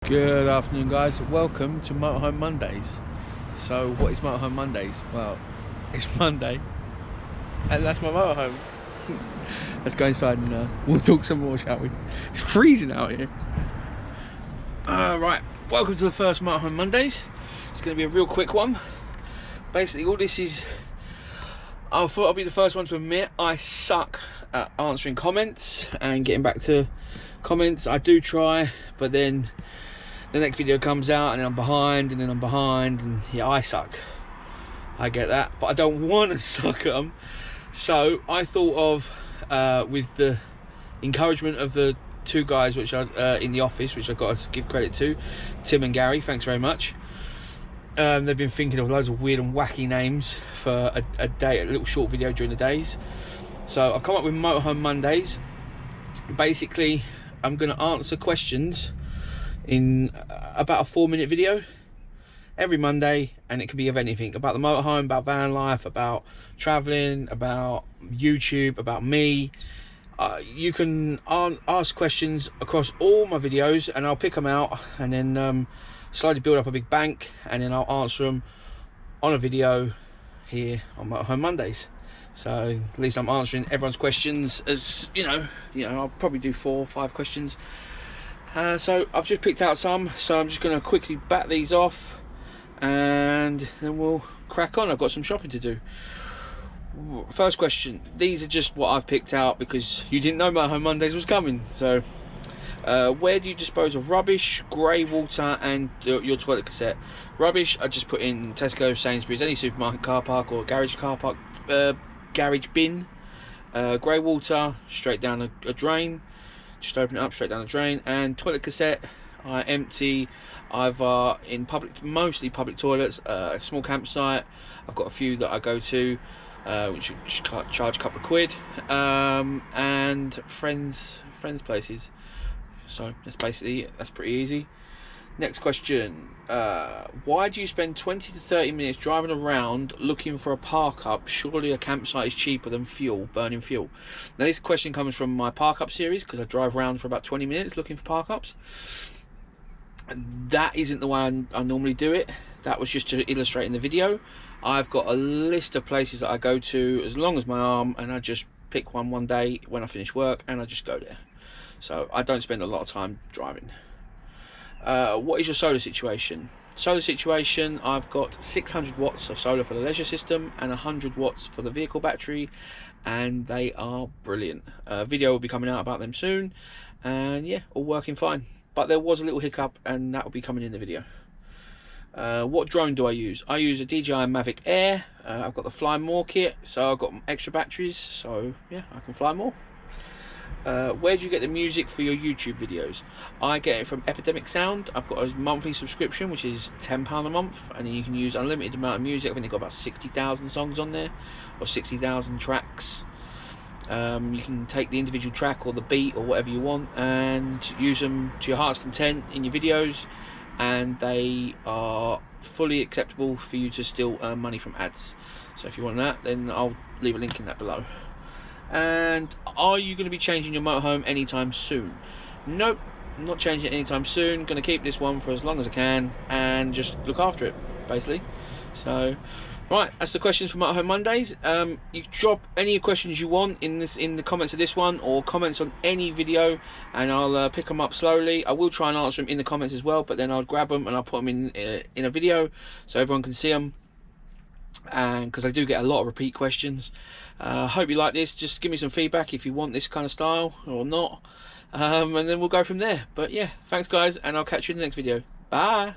Good afternoon, guys. Welcome to Motorhome Mondays. So what is Motorhome Mondays? Well, it's Monday and that's my motorhome. Let's go inside and we'll talk some more, shall we? It's freezing out here. Right, welcome to the first Motorhome Mondays. It's going to be a real quick one. Basically all this is, I thought I'll be the first one to admit I suck at answering comments and getting back to comments. I do try, but then the next video comes out and then I'm behind, and yeah, I suck. I get that, but I don't want to suck at them. So I thought of, with the encouragement of the two guys which are in the office, which I've got to give credit to, Tim and Gary, thanks very much. They've been thinking of loads of weird and wacky names for a little short video during the days. So I've come up with Motorhome Mondays. Basically, I'm going to answer questions in about a 4-minute video every Monday, and it can be of anything about the motorhome, about van life, about traveling, about YouTube, about me. You can ask questions across all my videos and I'll pick them out and then slowly build up a big bank, and then I'll answer them on a video here on Motorhome Mondays. So at least I'm answering everyone's questions, as you know I'll probably do 4 or 5 questions. So I've just picked out some, so I'm just going to quickly bat these off and then we'll crack on. I've got some shopping to do. First question, these are just what I've picked out because you didn't know Motorhome Mondays was coming. So where do you dispose of rubbish, grey water and your toilet cassette? Rubbish, I just put in Tesco, Sainsbury's, any supermarket car park or garage car park, garage bin. Grey water, straight down a drain. Just open it up, straight down the drain. And toilet cassette, I empty either in mostly public toilets, a small campsite. I've got a few that I go to, which charge a couple of quid, and friends places. So that's basically it. That's pretty easy. Next question, why do you spend 20 to 30 minutes driving around looking for a park up? Surely a campsite is cheaper than burning fuel. Now this question comes from my park up series, because I drive around for about 20 minutes looking for park ups. That isn't the way I normally do it. That was just to illustrate in the video. I've got a list of places that I go to as long as my arm, and I just pick one day when I finish work and I just go there. So I don't spend a lot of time driving. What is your solar situation? Solar situation, I've got 600 watts of solar for the leisure system and 100 watts for the vehicle battery, and they are brilliant. Video will be coming out about them soon, and yeah, all working fine. But there was a little hiccup, and that will be coming in the video. What drone do I use? I use a DJI Mavic Air. I've got the Fly More kit, so I've got extra batteries, so yeah, I can fly more. Where do you get the music for your YouTube videos? I get it from Epidemic Sound. I've got a monthly subscription, which is £10 a month, and then you can use unlimited amount of music. I think they've got about 60,000 songs on there, or 60,000 tracks. You can take the individual track or the beat or whatever you want and use them to your heart's content in your videos, and they are fully acceptable for you to still earn money from ads. So if you want that, then I'll leave a link in that below. And are you going to be changing your motorhome anytime soon? Nope, I'm not changing it anytime soon. Going to keep this one for as long as I can and just look after it, basically. So right, that's the questions for Motorhome Mondays. You can drop any questions you want in the comments of this one, or comments on any video, and I'll pick them up slowly. I will try and answer them in the comments as well, but then I'll grab them and I'll put them in a video so everyone can see them. And because I do get a lot of repeat questions. Hope you like this. Just give me some feedback if you want this kind of style or not, and then we'll go from there. But yeah, thanks guys, and I'll catch you in the next video. Bye.